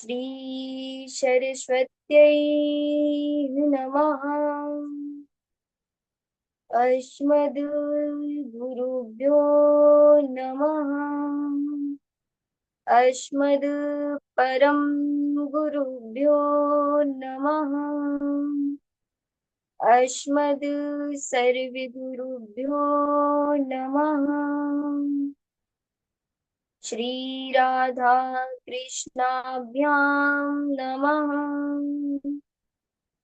श्री सरस्वत्यै नमः। अस्मद्गुरुभ्यो नमः। अस्मद् परम गुरुभ्यो नमः। अस्मद् सर्वगुरुभ्यो नमः। श्री राधा कृष्णाभ्यां नमः।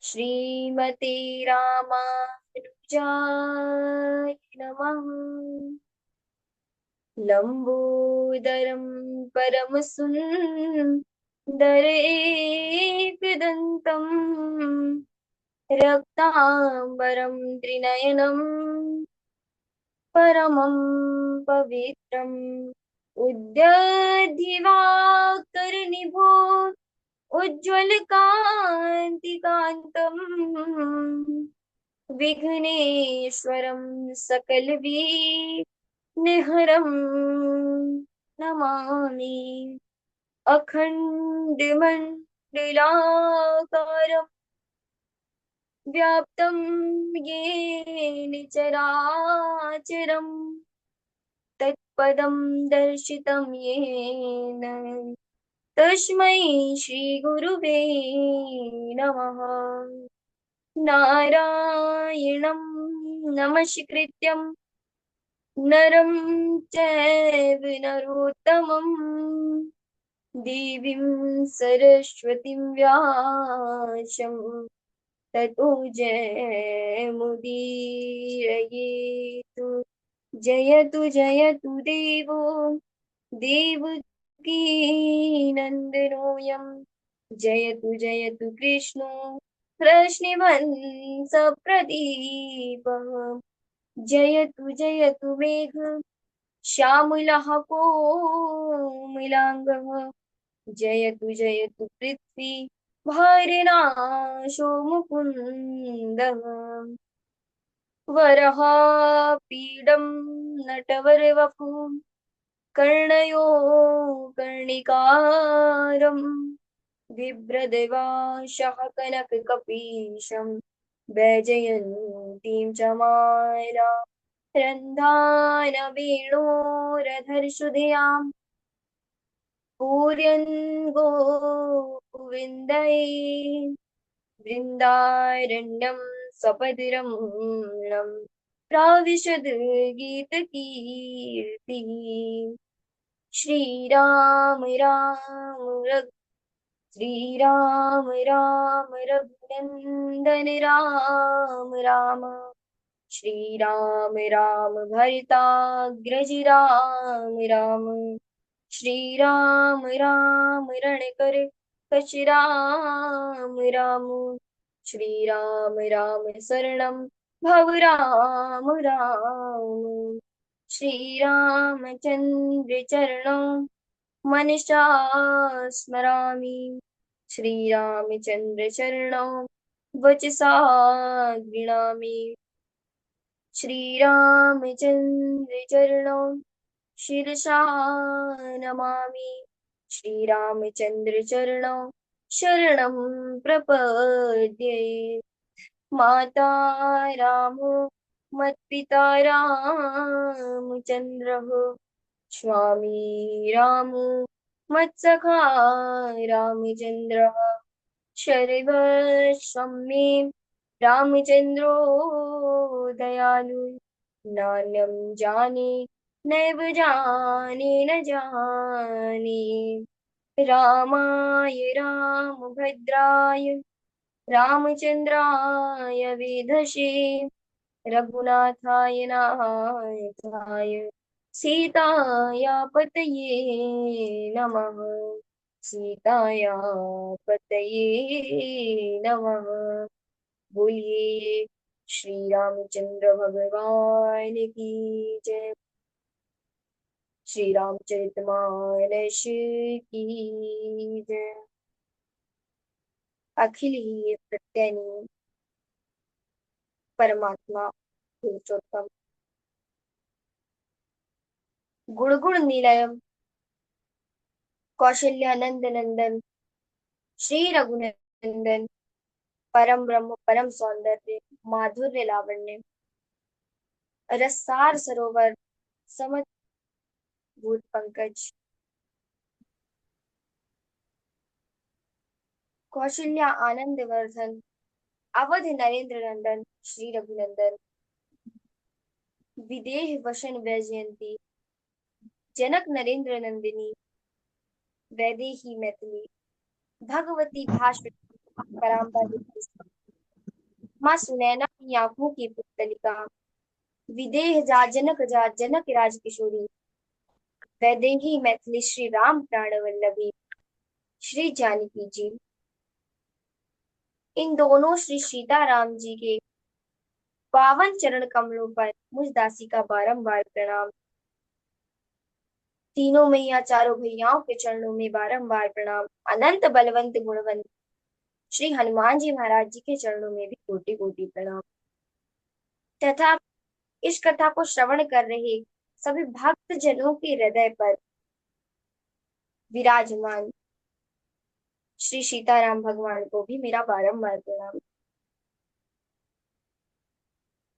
श्रीमते रामानुजाय नमः। लंबोदरं परमसुन्दरेकदन्तं रक्तांबरं त्रिनयनं परमं पवित्रम् उद्यद्दिवाकरनिभो उज्ज्वलकान्तिकान्तम् विघ्नेश्वरं सकलविघ्नहरं नमामि। अखण्डमण्डलाकारं व्याप्तं येन चराचरं तत्पदं दर्शितं येन तस्मै श्रीगुरुवे नमः। नारायणं नमस्कृत्यं नरं चैव नरोत्तमं देवीं सरस्वतीं व्यासं ततो जयमुदीरयेतु। जयतु जयतु देवो देवकी नन्दनोऽयं। जयतु जयतु कृष्णो कृष्णवंश प्रदीपः। जयतु जयतु मेघ श्यामलः कोमलांगः। जयतु जयतु पृथ्वी भारनाशो मुकुन्दः। वरः पीडं नटवरवपु कर्णयो कर्णिकारं बिभ्रदेवांशः कनककपीशं वैजयन्तीं च माला रन्ध्रानवेणोरधरसुधयां पूरयन् गोविन्दै वृन्दारण्यं स्वपतिरम्लं प्राविशद् गीतकीर्तिः। श्रीराम राम श्रीराम राम रघुनन्दन राम राम। श्रीराम राम भरताग्रज राम राम। श्रीराम राम रणकर कच राम राम। श्रीराम राम शरणं भव राम राम। श्रीरामचन्द्र चरणौ मनसा स्मरामि। श्रीरामचन्द्र चरणौ वचसा गृणामि। श्रीरामचन्द्र चरणौ शिरसा नमामि। श्रीरामचन्द्र चरणौ शरणं प्रपद्ये। माता रामो मत्पिता रामचन्द्रः स्वामी रामो मत्सखा रामचन्द्रः। सर्वस्वं मे रामचन्द्रो दयालु। नान्यं जाने नैव जाने न जाने। रामाय रामभद्राय रामचन्द्राय वेधसे रघुनाथाय नाथाय सीताया पतये नमः। सीताया पतये नमः। बोलिए श्री रामचंद्र भगवान की जय। श्री रामचरितमानस की जय। अखिल ही प्रत्ययनी परमात्मा पुरुषोत्तम गुण गुण निलयम कौशल्यानंद नंदन श्री रघुनंदन, परम ब्रह्म, परम सौंदर्य, माधुर्य लावण्य, रसार सरोवर, समत भूत पंकज, कौशल्या आनंद वर्धन, अवध नरेंद्र नंदन, श्री रघुनंदन, विदेह वशन वैजयंती, जनक नरेंद्र नंदिनी, वैदेही मैथिली, भगवती भाषण पराम्बा देवी, माँ सुनैना की आंखों की पुतलिका, विदेह जा जनक जा, जनक राज किशोरी, वैदेही मैथिली, श्री राम प्राण वल्लभी, श्री जानकी जी। इन दोनों श्री सीताराम जी के पावन चरण कमलों पर मुझ दासी का बारंबार प्रणाम। तीनों मैया चारों भैयाओं के चरणों में बारंबार प्रणाम। अनंत बलवंत गुणवंत श्री हनुमान जी महाराज जी के चरणों में भी कोटि कोटि प्रणाम। तथा इस कथा को श्रवण कर रहे सभी भक्त जनों के हृदय पर विराजमान श्री सीताराम भगवान को भी मेरा बारंबार प्रणाम।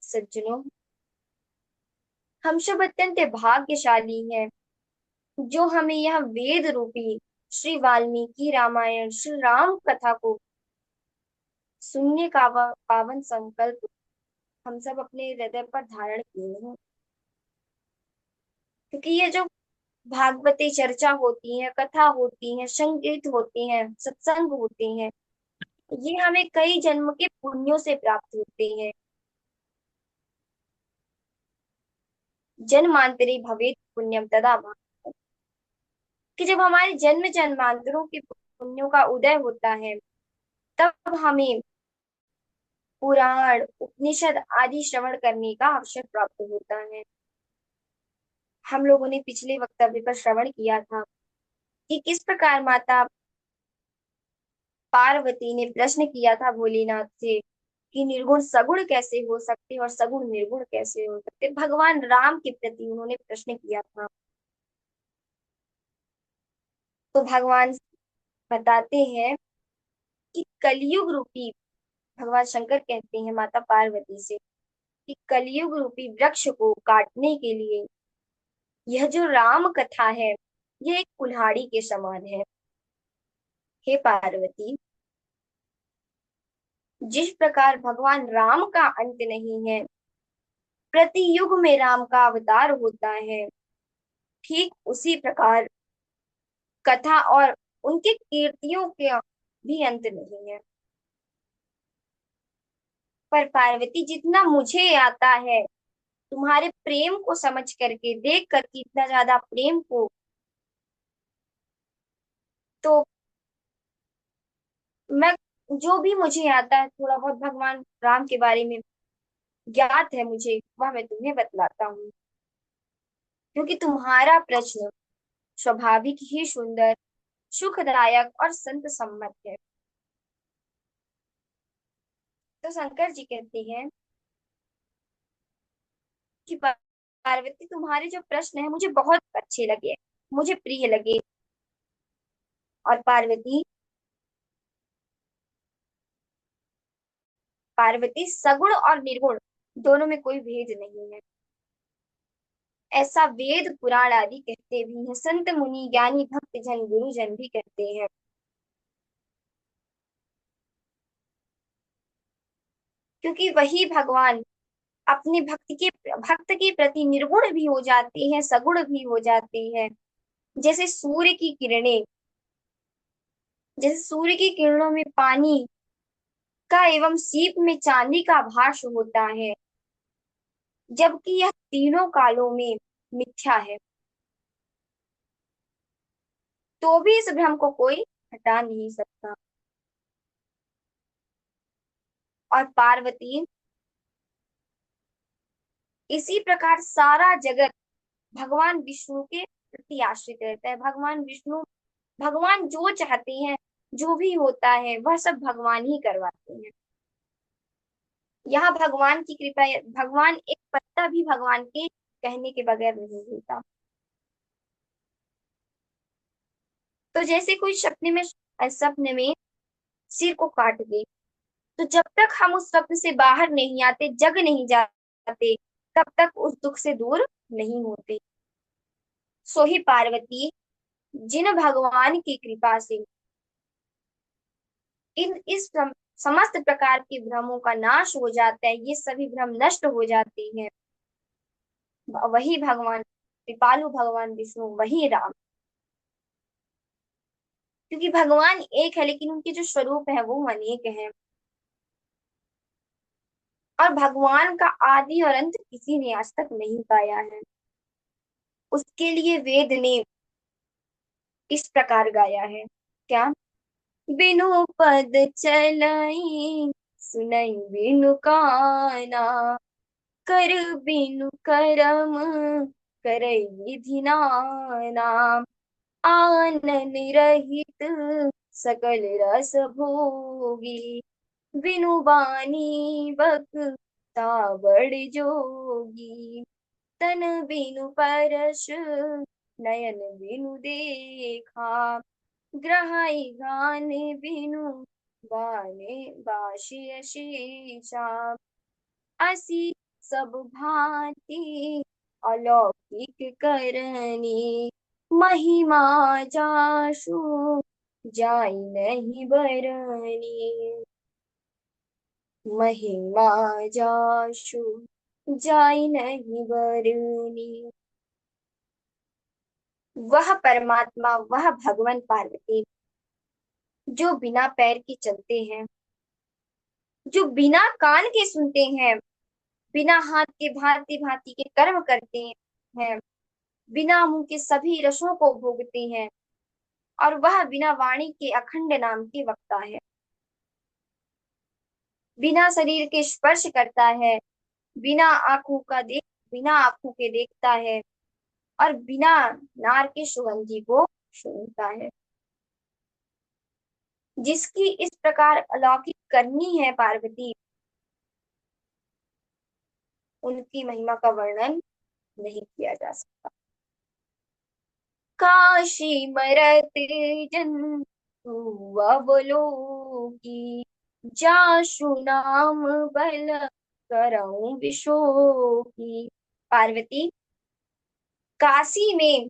सज्जनों, हम सब अत्यंत भाग्यशाली हैं जो हमें यह वेद रूपी श्री वाल्मीकि रामायण श्री राम कथा को सुनने का पावन संकल्प हम सब अपने हृदय पर धारण किए हैं। क्योंकि ये जो भागवती चर्चा होती है, कथा होती है, संगीत होती है, सत्संग होते हैं, ये हमें कई जन्म के पुण्यों से प्राप्त होते हैं। जन्मांतरे भवेत् पुण्यम तदा भवेत्। कि जब हमारे जन्म जन्मांतरों के पुण्यों का उदय होता है, तब हमें पुराण उपनिषद आदि श्रवण करने का अवसर प्राप्त होता है। हम लोगों ने पिछले वक्तव्य पर श्रवण किया था कि किस प्रकार माता पार्वती ने प्रश्न किया था भोलेनाथ से कि निर्गुण सगुण कैसे हो सकते और सगुण निर्गुण कैसे हो सकते। भगवान राम के प्रति उन्होंने प्रश्न किया था। तो भगवान बताते हैं कि कलयुग रूपी, भगवान शंकर कहते हैं माता पार्वती से कि कलयुग रूपी वृक्ष को काटने के लिए यह जो राम कथा है, यह एक कुल्हाड़ी के समान है। हे पार्वती, जिस प्रकार भगवान राम का अंत नहीं है, प्रति युग में राम का अवतार होता है, ठीक उसी प्रकार कथा और उनके कीर्तियों के भी अंत नहीं है। पर पार्वती, जितना मुझे आता है तुम्हारे प्रेम को समझ करके, देख करके इतना ज्यादा प्रेम को, तो मैं जो भी मुझे आता है थोड़ा बहुत भगवान राम के बारे में ज्ञात है मुझे, वह मैं तुम्हें बतलाता हूँ। क्योंकि तुम्हारा प्रश्न स्वाभाविक ही सुंदर, सुखदायक और संत सम्मत है। तो शंकर जी कहते हैं कि पार्वती, तुम्हारे जो प्रश्न है मुझे बहुत अच्छे लगे, मुझे प्रिय लगे। और पार्वती, पार्वती सगुण और निर्गुण दोनों में कोई भेद नहीं है, ऐसा वेद पुराण आदि कहते भी हैं, संत मुनि ज्ञानी भक्त जन गुरुजन भी कहते हैं। क्योंकि वही भगवान अपने भक्त के प्रति निर्गुण भी हो जाते हैं, सगुण भी हो जाते हैं। जैसे सूर्य की किरणें, जैसे सूर्य की किरणों में पानी का एवं सीप में चांदी का भास होता है, जबकि यह तीनों कालों में मिथ्या है, तो भी इस भ्रम को कोई हटा नहीं सकता। और पार्वती, इसी प्रकार सारा जगत भगवान विष्णु के प्रति आश्रित रहता है। भगवान विष्णु, भगवान जो चाहते हैं, जो भी होता है वह सब भगवान ही करवाते हैं। यहाँ भगवान की कृपा, भगवान एक पत्ता भी भगवान के कहने के बगैर नहीं होता। तो जैसे कोई सपने में सिर को काट दे। तो जब तक हम उस स्वप्न से बाहर नहीं आते, जग नहीं जाते, तब तक उस दुख से दूर नहीं होते। सो ही पार्वती, जिन भगवान की कृपा से समस्त प्रकार के भ्रमों का नाश हो जाता है, ये सभी भ्रम नष्ट हो जाते हैं, वही भगवान कृपालु, भगवान विष्णु, वही राम। क्योंकि भगवान एक है, लेकिन उनके जो स्वरूप है वो अनेक हैं। और भगवान का आदि और अंत किसी ने आज तक नहीं पाया है। उसके लिए वेद ने इस प्रकार गाया है, क्या? बिनु पद चलाई, सुनई बिनु काना, कर बिनु करम, करई विधि नाना, आनन रहित सकल रस भोगी, बिनु बानी बक्ता बड़ जोगी, तन बिनु परश, नयन बिनु देखा, ग्रहाई गाने बिनु, गाने बाशिय शीशा, असी सब भांति अलौकिक करनी, महिमा जासु जाई नहीं बरनी, महिमा जासु जाई नहीं बरनी। वह परमात्मा, वह भगवान पार्वती, जो बिना पैर के चलते हैं, जो बिना कान के सुनते हैं, बिना हाथ के भांति भांति के कर्म करते हैं, बिना मुंह के सभी रसों को भोगते हैं, और वह बिना वाणी के अखंड नाम के वक्ता है, बिना शरीर के स्पर्श करता है, बिना आंखों का देख बिना आंखों के देखता है, और बिना नार के सुगंधी को सूंघता है। जिसकी इस प्रकार अलौकिक करनी है पार्वती, उनकी महिमा का वर्णन नहीं किया जा सकता। काशी मरत जन अवलोकी, जाशु नाम बल करऊं विशोकी। पार्वती, काशी में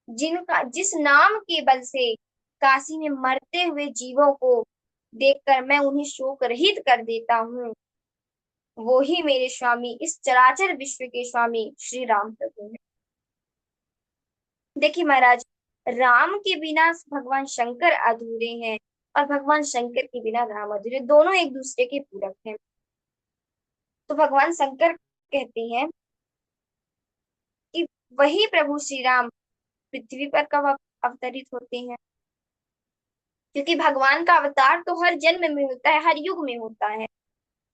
जिस नाम के बल से काशी में मरते हुए जीवों को देखकर मैं उन्हें शोक रहित कर देता हूँ, वो ही मेरे स्वामी, इस चराचर विश्व के स्वामी श्री राम प्रभु है। देखिए महाराज, राम के बिना भगवान शंकर अधूरे हैं, और भगवान शंकर के बिना राम अधूरे, दोनों एक दूसरे के पूरक हैं। तो भगवान शंकर कहते हैं कि वही प्रभु श्री राम पृथ्वी पर कब अवतरित होते हैं, क्योंकि भगवान का अवतार तो हर जन्म में होता है, हर युग में होता है,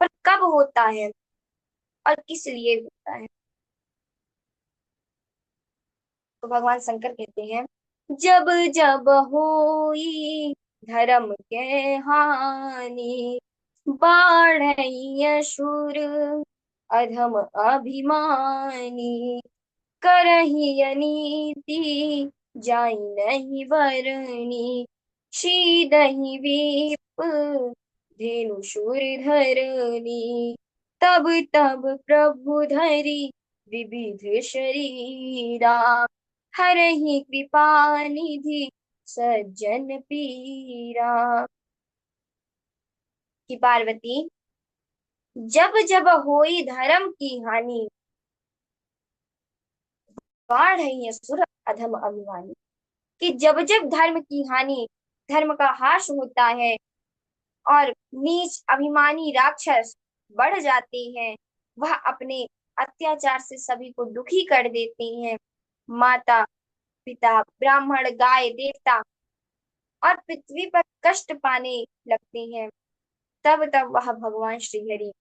पर कब होता है और किस लिए होता है? तो भगवान शंकर कहते हैं, जब जब होई धर्म के हानि, बाढ़ई असुर अधम अभिमानी, करही अनीति जाई नहीं बरनी, शीदहि विप धेनु शूर धरनी, तब तब प्रभु धरी विविध शरीरा, हरहि कृपा निधि सज्जन पीरा। कि पार्वती, जब जब होई धर्म की हानि, बाढ़ है असुर अधम अभिमानी। कि जब जब धर्म की हानि, धर्म का हास होता है, और नीच अभिमानी राक्षस बढ़ जाते हैं, वह अपने अत्याचार से सभी को दुखी कर देते हैं। माता पिता ब्राह्मण गाय देवता और पृथ्वी पर कष्ट पाने लगते हैं। तब तब वह भगवान श्री हरि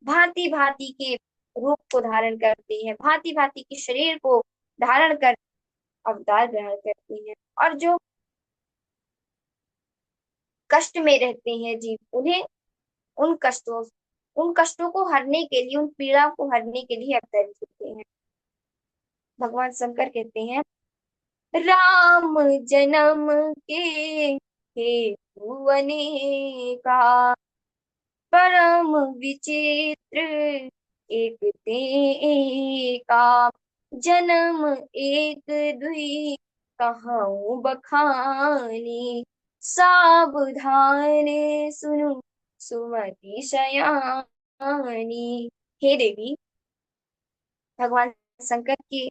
भांति भांति के रूप को धारण करते हैं, भांति भांति के शरीर को धारण कर अवतार ग्रहण करते हैं। और जो कष्ट में रहते हैं जीव, उन्हें उन कष्टों को हरने के लिए, उन पीड़ा को हरने के लिए अवतरित होते हैं। भगवान शंकर कहते हैं, राम जन्म के हे अनेका, परम विचित्र एक ते का। जन्म एक दुई कहाऊं बखानी, सावधान सुनु सुमति शयानी। हे देवी, भगवान शंकर की,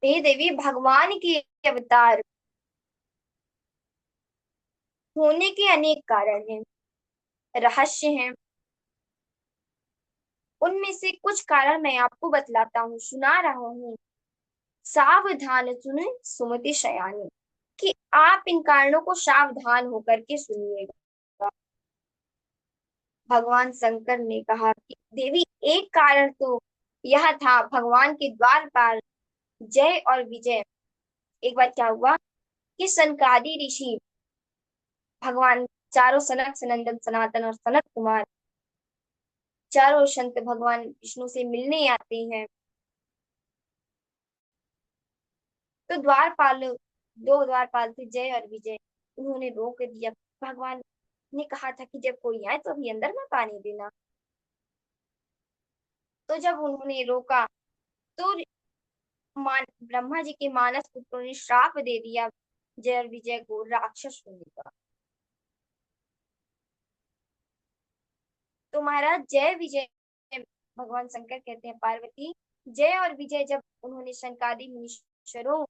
हे देवी, भगवान के अवतार होने के अनेक कारण हैं, रहस्य हैं। उनमें से कुछ कारण मैं आपको बतलाता हूँ, सुना रहा हूँ। सावधान सुने सुमति शयानी, कि आप इन कारणों को सावधान होकर के सुनिएगा। भगवान शंकर ने कहा कि देवी, एक कारण तो यह था, भगवान के द्वारपाल जय और विजय। एक बार क्या हुआ कि सनकादि ऋषि, भगवान चारों, सनक सनंदन सनातन और सनत कुमार, चारों संत भगवान विष्णु से मिलने आते हैं। तो द्वारपाल, दो द्वारपाल थे, जय और विजय, उन्होंने रोक दिया। भगवान ने कहा था कि जब कोई आए तो अभी अंदर मत आने देना। तो जब उन्होंने रोका तो ब्रह्मा जी के मानस पुत्रों ने श्राप दे दिया जय और विजय को राक्षस होने का। तो महाराज जय विजय, भगवान शंकर कहते हैं पार्वती, जय और विजय जब उन्होंने शंकादि मुनीश्वरों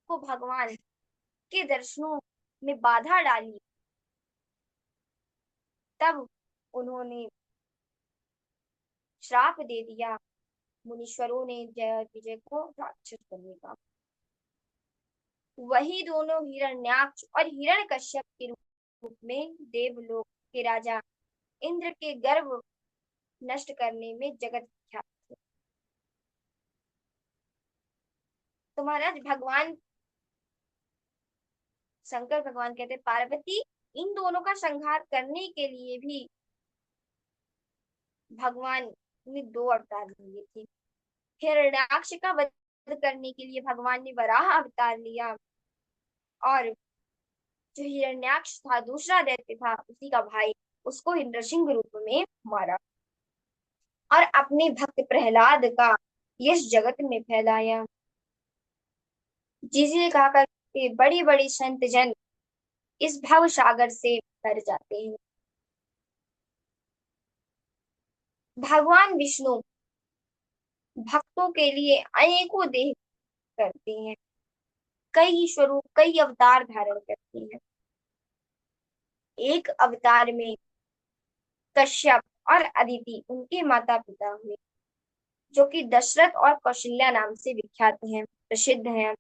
को भगवान के दर्शनों में बाधा डाली, तब उन्होंने श्राप दे दिया मुनीश्वरों ने जय और विजय को राक्षस बनने का। वही दोनों हिरण्याक्ष और हिरण्यकश्यप के रूप में देवलोक के राजा इंद्र के गर्व नष्ट करने में जगत विख्यात थे। तो महाराज भगवान शंकर भगवान कहते पार्वती, इन दोनों का संहार करने के लिए भी भगवान ने दो अवतार लिए थे। हिरण्याक्ष का वध करने के लिए भगवान ने वराह अवतार लिया, और जो हिरण्याक्ष था, दूसरा दैत्य था, उसी का भाई, उसको नृसिंह रूप में मारा और अपने भक्त प्रहलाद का यश जगत में फैलाया, जिसे कहकर के बड़ी बड़ी संत जन इस भव सागर से तर जाते हैं। भगवान विष्णु भक्तों के लिए अनेकों देह करते हैं, कई स्वरूप, कई अवतार धारण करते हैं। एक अवतार में कश्यप और अदिति उनके माता पिता हुए, जो कि दशरथ और कौशल्या नाम से विख्यात हैं, प्रसिद्ध हैं।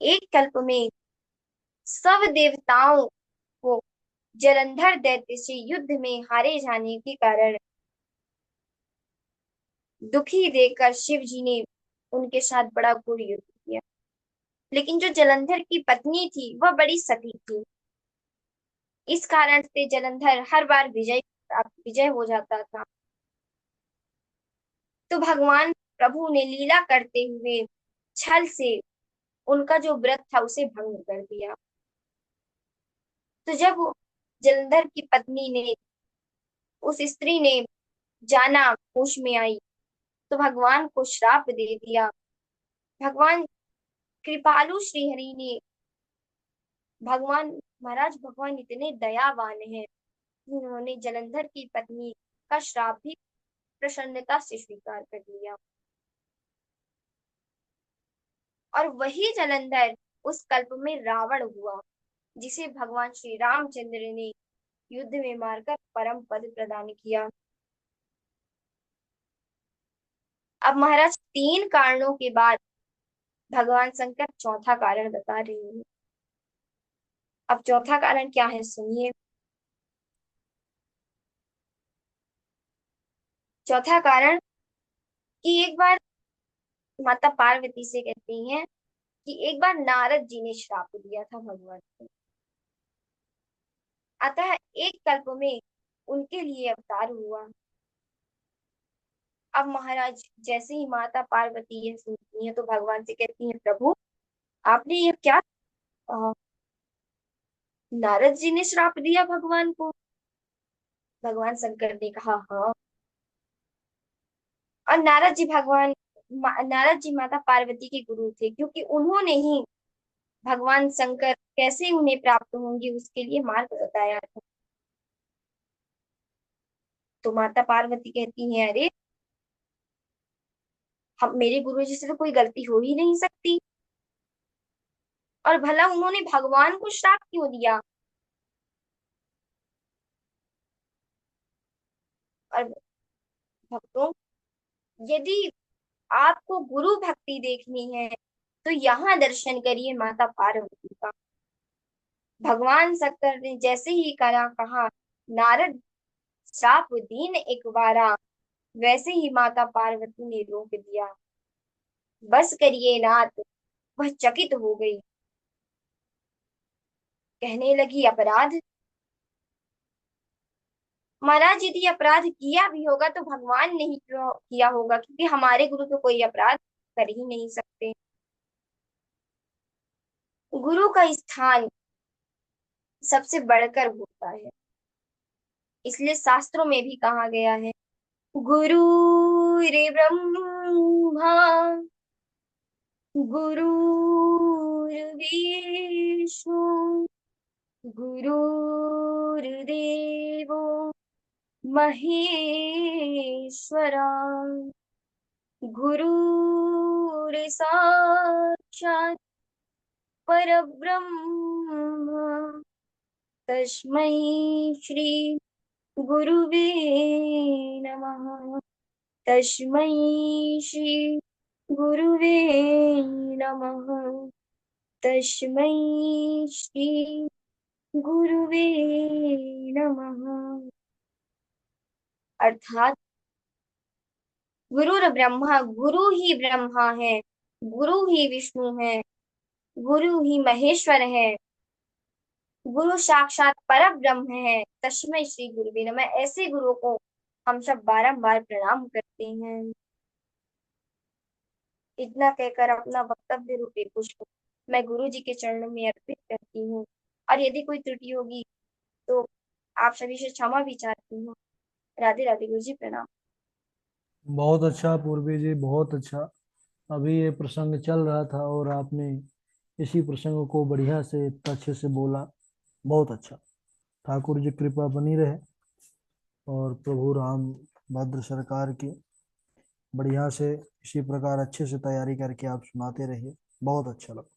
एक कल्प में सब देवताओं को जलंधर दैत्य से युद्ध में हारे जाने के कारण दुखी देकर शिव जी ने उनके साथ बड़ा घोर युद्ध किया। लेकिन जो जलंधर की पत्नी थी वह बड़ी सती थी, इस कारण से जलंधर हर बार विजय हो जाता था। तो भगवान प्रभु ने लीला करते हुए छल से उनका जो व्रत था उसे भंग कर दिया। तो जब जलंधर की पत्नी ने, उस स्त्री ने जाना, होश में आई, तो भगवान को श्राप दे दिया। भगवान कृपालु श्रीहरि ने, भगवान, महाराज भगवान इतने दयावान हैं, उन्होंने जलंधर की पत्नी का श्राप भी प्रसन्नता से स्वीकार कर लिया। और वही जलंधर उस कल्प में रावण हुआ, जिसे भगवान श्री रामचंद्र ने युद्ध में मारकर परम पद प्रदान किया। अब महाराज तीन कारणों के बाद भगवान शंकर चौथा कारण बता रहे हैं। अब चौथा कारण क्या है, सुनिए। चौथा कारण कि एक बार माता पार्वती से कहती हैं कि एक बार नारद जी ने श्राप दिया था भगवान को, अतः एक कल्प में उनके लिए अवतार हुआ। अब महाराज जैसे ही माता पार्वती यह सुनती हैं तो भगवान से कहती हैं, प्रभु आपने ये क्या कहा? नारद जी ने श्राप दिया भगवान को। भगवान शंकर ने कहा हाँ। और नारद जी माता पार्वती के गुरु थे, क्योंकि उन्होंने ही भगवान शंकर कैसे उन्हें प्राप्त होंगे उसके लिए मार्ग बताया था। तो माता पार्वती कहती हैं, अरे हम मेरे गुरु जी से तो कोई गलती हो ही नहीं सकती, और भला उन्होंने भगवान को श्राप क्यों दिया। और भक्तों, यदि आपको गुरु भक्ति देखनी है तो यहाँ दर्शन करिए माता पार्वती का। भगवान शंकर ने जैसे ही कहा, नारद श्राप दीन एक बारा, वैसे ही माता पार्वती ने रोक दिया। बस करिए नाथ। वह चकित हो गई, कहने लगी, अपराध? महाराज यदि अपराध किया भी होगा तो भगवान ने ही क्यों किया होगा, क्योंकि हमारे गुरु तो कोई अपराध कर ही नहीं सकते। गुरु का स्थान सबसे बढ़कर होता है, इसलिए शास्त्रों में भी कहा गया है, गुरु रे ब्रह्मा गुरु विष्णु गुरुर्देवो महेश्वरा, गुरुर्साक्षात् परब्रह्म, तस्मै श्री गुरुवे नमः। तस्मै श्री गुरुवे नमः। तस्मै श्री गुरुवे नमः। अर्थात गुरु ब्रह्मा, गुरु ही ब्रह्मा है, गुरु ही विष्णु है, गुरु ही महेश्वर है, गुरु साक्षात पर ब्रह्म है। तस्मै श्री गुरुवे नमः। ऐसे गुरु को हम सब बारंबार प्रणाम करते हैं। इतना कहकर अपना वक्तव्य रूपी पुष्प मैं गुरु जी के चरणों में अर्पित करती हूँ, और यदि कोई त्रुटि होगी तो आप सभी से क्षमा भी चाहती हूँ। राधे राधे। गुरु जी प्रणाम। बहुत अच्छा पूर्वी जी, बहुत अच्छा। अभी ये प्रसंग चल रहा था और आपने इसी प्रसंग को बढ़िया से अच्छे से बोला। बहुत अच्छा। ठाकुर जी कृपा बनी रहे, और प्रभु राम भद्र सरकार की बढ़िया से इसी प्रकार अच्छे से तैयारी करके आप सुनाते रहिए। बहुत अच्छा लगा।